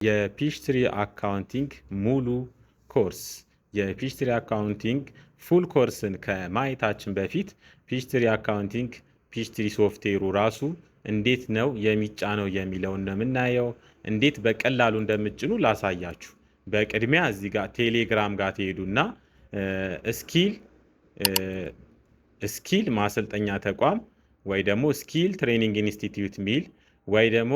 የፒችትሪ አካውንቲንግ ሙሉ ኮርስ የፒችትሪ አካውንቲንግ ፉል ኮርስን ከማየታችን በፊት ፒችትሪ አካውንቲንግ ፒችትሪ ሶፍትዌሩ ራሱ እንዴት ነው የሚጫነው የሚለውን ነው የምናየው። እንዴት በቀላሉ እንደምትጭኑ ላሳያችሁ። በቅድሚያ እዚህ ጋር ቴሌግራም ጋር ትሄዱና ስኪል ማሰልጠኛ ተቋም ወይ ደግሞ ስኪል ትሬኒንግ ኢንስቲትዩት ሚል ወይ ደግሞ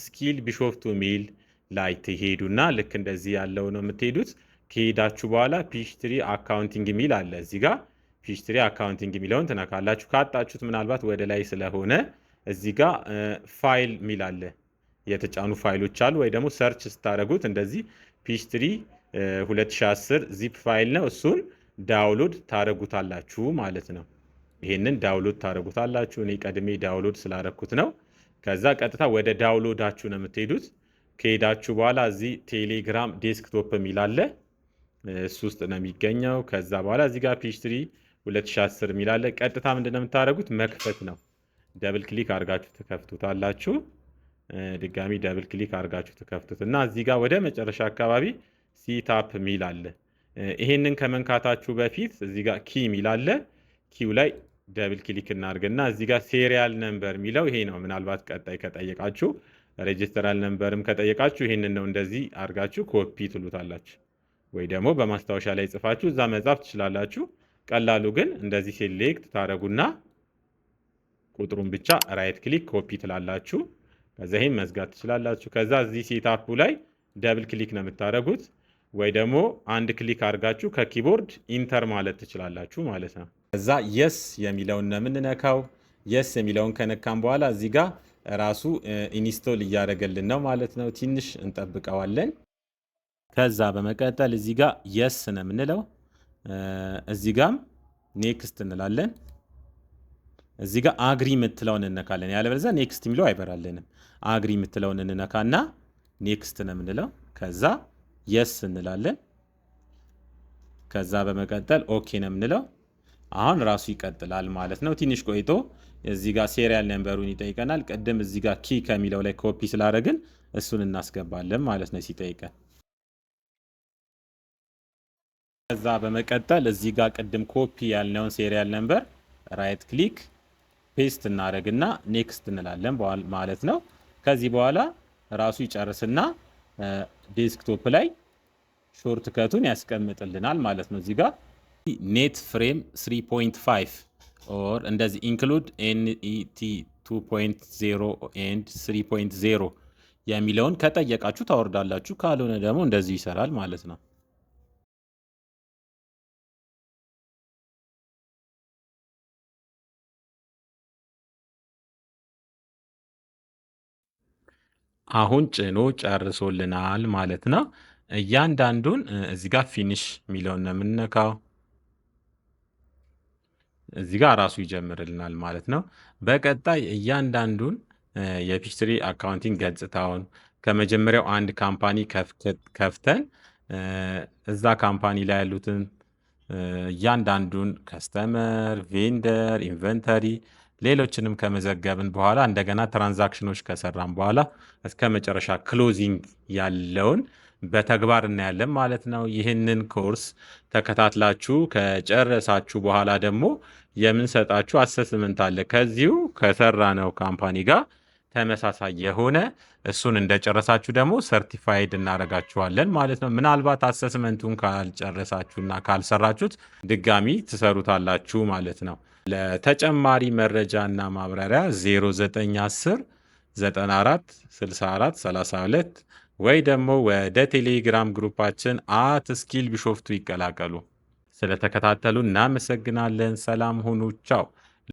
ስኪል ቢሾፍቱ ሚል ላይ ትሄዱና ልክ እንደዚህ ያለው ነው የምትሄዱት። ከሄዳችሁ በኋላ ፒችትሪ አካውንቲንግ ሚል አለ። እዚህ ጋር ፒችትሪ አካውንቲንግ ሚለውን ትነካላችሁ። ካጣችሁት ምናልባት ወደ ላይ ስለሆነ እዚህ ጋር ፋይል ሚል አለ። የተጫኑ ፋይሎች አሉ። ወይ ደግሞ ሰርች ስታደርጉት እንደዚህ ፒችትሪ 2010 ዚፕ ፋይል ነው። እሱን ዳውንሎድ ታደርጉታላችሁ ማለት ነው። ይሄንን ዳውንሎድ ታደርጉታላችሁ። እኔ ቀድሜ ዳውንሎድ ስላደረኩት ነው። ከዛ ቀጥታ ወደ ዳውንሎዳችሁ ነው የምትሄዱት። ከሄዳችሁ በኋላ እዚህ ቴሌግራም ዴስክቶፕ የሚል አለ። እሱ ውስጥ ነው የሚገኘው። ከዛ በኋላ እዚህ ጋር ፒችትሪ 2010 የሚል አለ። ቀጥታ ምንድን ነው የምታደርጉት? መክፈት ነው። ደብል ክሊክ አድርጋችሁ ትከፍቱታላችሁ። ድጋሚ ደብል ክሊክ አድርጋችሁ ትከፍቱት እና እዚህ ጋር ወደ መጨረሻ አካባቢ ሲታፕ የሚል አለ። ይሄንን ከመንካታችሁ በፊት እዚህ ጋር ኪ የሚል አለ። ኪው ላይ ደብል ክሊክ እናድርግና እዚህ ጋር ሴሪያል ነምበር የሚለው ይሄ ነው። ምናልባት ቀጣይ ከጠየቃችሁ ሬጅስተራል ነምበርም ከጠየቃችሁ ይሄንን ነው። እንደዚህ አድርጋችሁ ኮፒ ትሉታላችሁ፣ ወይ ደግሞ በማስታወሻ ላይ ጽፋችሁ እዛ መጻፍ ትችላላችሁ። ቀላሉ ግን እንደዚህ ሴሌክት ታደርጉና ቁጥሩን ብቻ ራይት ክሊክ ኮፒ ትላላችሁ። ከዛ ይሄን መዝጋት ትችላላችሁ። ከዛ እዚህ ሴታፑ ላይ ደብል ክሊክ ነው የምታደርጉት፣ ወይ ደግሞ አንድ ክሊክ አድርጋችሁ ከኪቦርድ ኢንተር ማለት ትችላላችሁ ማለት ነው። ከዛ የስ የሚለውን ነው የምንነካው። የስ የሚለውን ከነካም በኋላ እዚህ ጋር ራሱ ኢንስቶል እያደረገልን ነው ማለት ነው። ትንሽ እንጠብቀዋለን። ከዛ በመቀጠል እዚህ ጋር የስ ነው የምንለው። እዚህ ጋም ኔክስት እንላለን። እዚህ ጋር አግሪ የምትለውን እንነካለን። ያለበለዚያ ኔክስት የሚለው አይበራልንም። አግሪ የምትለውን እንነካና ኔክስት ነው የምንለው። ከዛ የስ እንላለን። ከዛ በመቀጠል ኦኬ ነው የምንለው። አሁን ራሱ ይቀጥላል ማለት ነው። ትንሽ ቆይቶ እዚህ ጋር ሴሪያል ነምበሩን ይጠይቀናል። ቅድም እዚህ ጋር ኪ ከሚለው ላይ ኮፒ ስላደረግን እሱን እናስገባለን ማለት ነው ሲጠይቀን። ከዛ በመቀጠል እዚህ ጋር ቅድም ኮፒ ያልነውን ሴሪያል ነምበር ራይት ክሊክ ፔስት እናደርግና ኔክስት እንላለን ማለት ነው። ከዚህ በኋላ ራሱ ይጨርስና ዴስክቶፕ ላይ ሾርት ከቱን ያስቀምጥልናል ማለት ነው። እዚህ ጋር ኔት ፍሬም 3.5 ኦር እንደዚህ ኢንክሉድ NET 2.0 ኤንድ 3.0 የሚለውን ከጠየቃችሁ ታወርዳላችሁ። ካልሆነ ደግሞ እንደዚህ ይሰራል ማለት ነው። አሁን ጭኖ ጨርሶልናል ማለት ነው። እያንዳንዱን እዚህ ጋር ፊኒሽ የሚለውን ነው የምንነካው። እዚህ ጋር ራሱ ይጀምርልናል ማለት ነው። በቀጣይ እያንዳንዱን የፒችትሪ አካውንቲንግ ገጽታውን ከመጀመሪያው አንድ ካምፓኒ ከፍተን እዛ ካምፓኒ ላይ ያሉትን እያንዳንዱን ከስተመር፣ ቬንደር፣ ኢንቨንተሪ ሌሎችንም ከመዘገብን በኋላ እንደገና ትራንዛክሽኖች ከሰራን በኋላ እስከ መጨረሻ ክሎዚንግ ያለውን በተግባር እናያለን ማለት ነው። ይህንን ኮርስ ተከታትላችሁ ከጨረሳችሁ በኋላ ደግሞ የምንሰጣችሁ አሰስመንት አለ። ከዚሁ ከሰራነው ካምፓኒ ጋር ተመሳሳይ የሆነ እሱን እንደጨረሳችሁ ደግሞ ሰርቲፋይድ እናደርጋችኋለን ማለት ነው። ምናልባት አሰስመንቱን ካልጨረሳችሁና ካልሰራችሁት ድጋሚ ትሰሩታላችሁ ማለት ነው። ለተጨማሪ መረጃና ማብራሪያ 0910 94 64 32 ወይ ደግሞ ወደ ቴሌግራም ግሩፓችን @ስኪል ቢሾፍቱ ይቀላቀሉ። ስለተከታተሉ እናመሰግናለን። ሰላም ሁኑ። ቻው።